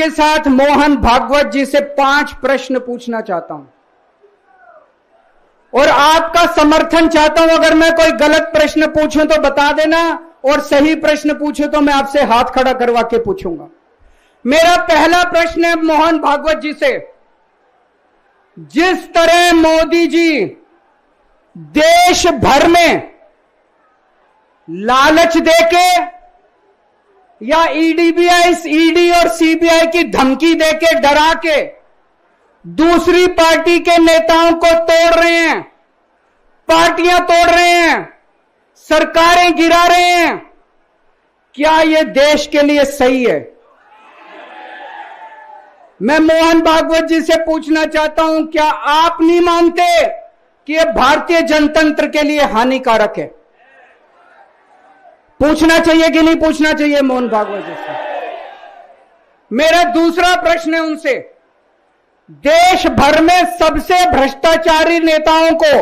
के साथ मोहन भागवत जी से 5 प्रश्न पूछना चाहता हूं और आपका समर्थन चाहता हूं। अगर मैं कोई गलत प्रश्न पूछूं तो बता देना, और सही प्रश्न पूछूं तो मैं आपसे हाथ खड़ा करवा के पूछूंगा। मेरा पहला प्रश्न है मोहन भागवत जी से। जिस तरह मोदी जी देश भर में लालच देके या ईडी और सीबीआई की धमकी देके, डरा के दूसरी पार्टी के नेताओं को तोड़ रहे हैं, पार्टियां तोड़ रहे हैं, सरकारें गिरा रहे हैं, क्या यह देश के लिए सही है? मैं मोहन भागवत जी से पूछना चाहता हूं, क्या आप नहीं मानते कि यह भारतीय जनतंत्र के लिए हानिकारक है? पूछना चाहिए कि नहीं पूछना चाहिए मोहन भागवत जी से? मेरा दूसरा प्रश्न है उनसे। देश भर में सबसे भ्रष्टाचारी नेताओं को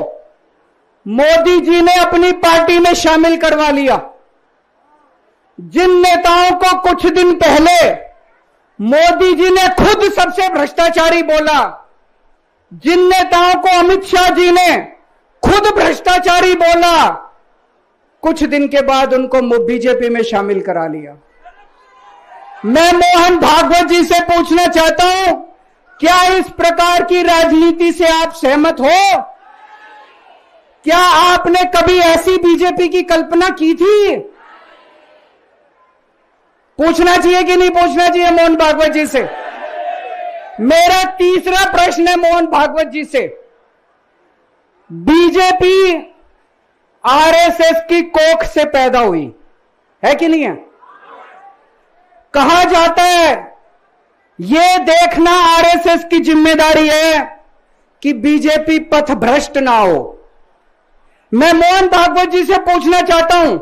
मोदी जी ने अपनी पार्टी में शामिल करवा लिया। जिन नेताओं को कुछ दिन पहले मोदी जी ने खुद सबसे भ्रष्टाचारी बोला, जिन नेताओं को अमित शाह जी ने खुद भ्रष्टाचारी बोला, कुछ दिन के बाद उनको बीजेपी में शामिल करा लिया। मैं मोहन भागवत जी से पूछना चाहता हूं, क्या इस प्रकार की राजनीति से आप सहमत हो? क्या आपने कभी ऐसी बीजेपी की कल्पना की थी? पूछना चाहिए कि नहीं पूछना चाहिए मोहन भागवत जी से? मेरा तीसरा प्रश्न है मोहन भागवत जी से। बीजेपी आरएसएस की कोख से पैदा हुई है कि नहीं है? कहा जाता है यह देखना आरएसएस की जिम्मेदारी है कि बीजेपी पथभ्रष्ट ना हो। मैं मोहन भागवत जी से पूछना चाहता हूं,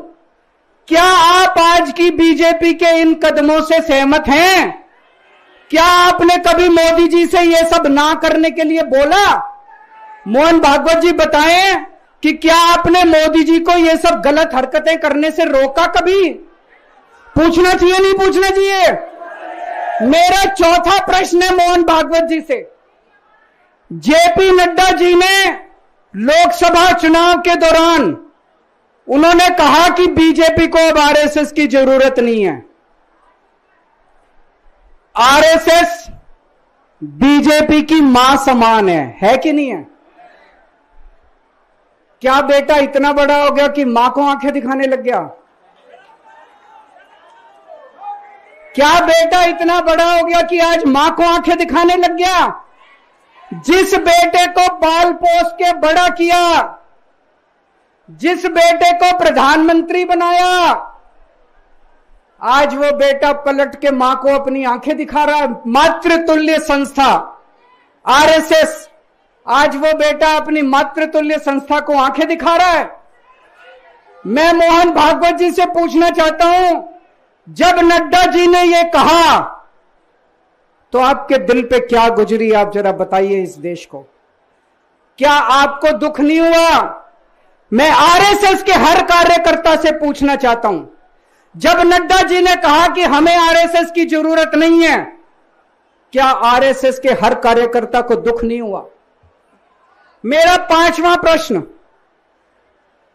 क्या आप आज की बीजेपी के इन कदमों से सहमत हैं? क्या आपने कभी मोदी जी से यह सब ना करने के लिए बोला? मोहन भागवत जी बताएं कि क्या आपने मोदी जी को यह सब गलत हरकतें करने से रोका कभी? पूछना चाहिए नहीं पूछना चाहिए? मेरा चौथा प्रश्न है मोहन भागवत जी से। जेपी नड्डा जी ने लोकसभा चुनाव के दौरान उन्होंने कहा कि बीजेपी को अब आरएसएस की जरूरत नहीं है। आरएसएस बीजेपी की मां समान है कि नहीं है? क्या बेटा इतना बड़ा हो गया कि मां को आंखें दिखाने लग गया? क्या बेटा इतना बड़ा हो गया कि आज मां को आंखें दिखाने लग गया? जिस बेटे को पाल पोस के बड़ा किया, जिस बेटे को प्रधानमंत्री बनाया, आज वो बेटा पलट के मां को अपनी आंखें दिखा रहा है। मातृतुल्य संस्था आरएसएस, आज वो बेटा अपनी मातृतुल्य संस्था को आंखें दिखा रहा है। मैं मोहन भागवत जी से पूछना चाहता हूं, जब नड्डा जी ने यह कहा तो आपके दिल पे क्या गुजरी, आप जरा बताइए इस देश को। क्या आपको दुख नहीं हुआ? मैं आरएसएस के हर कार्यकर्ता से पूछना चाहता हूं, जब नड्डा जी ने कहा कि हमें आरएसएस की जरूरत नहीं है, क्या आरएसएस के हर कार्यकर्ता को दुख नहीं हुआ? मेरा पांचवा प्रश्न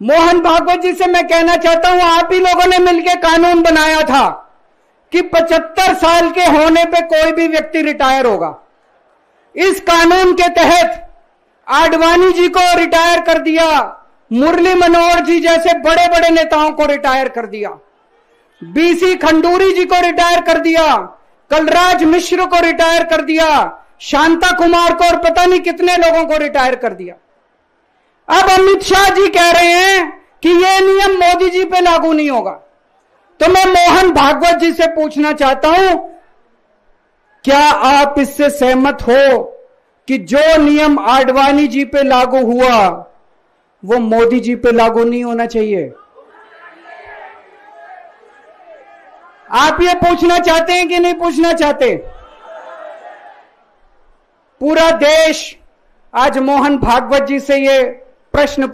मोहन भागवत जी से मैं कहना चाहता हूं, आप ही लोगों ने मिलकर कानून बनाया था कि 75 साल के होने पे कोई भी व्यक्ति रिटायर होगा। इस कानून के तहत आडवाणी जी को रिटायर कर दिया, मुरली मनोहर जी जैसे बड़े बड़े नेताओं को रिटायर कर दिया, बीसी खंडूरी जी को रिटायर कर दिया, कलराज मिश्र को रिटायर कर दिया, शांता कुमार को और पता नहीं कितने लोगों को रिटायर कर दिया। अब अमित शाह जी कह रहे हैं कि यह नियम मोदी जी पे लागू नहीं होगा। तो मैं मोहन भागवत जी से पूछना चाहता हूं, क्या आप इससे सहमत हो कि जो नियम आडवाणी जी पे लागू हुआ वो मोदी जी पे लागू नहीं होना चाहिए? आप ये पूछना चाहते हैं कि नहीं पूछना चाहते? पूरा देश आज मोहन भागवत जी से ये प्रश्न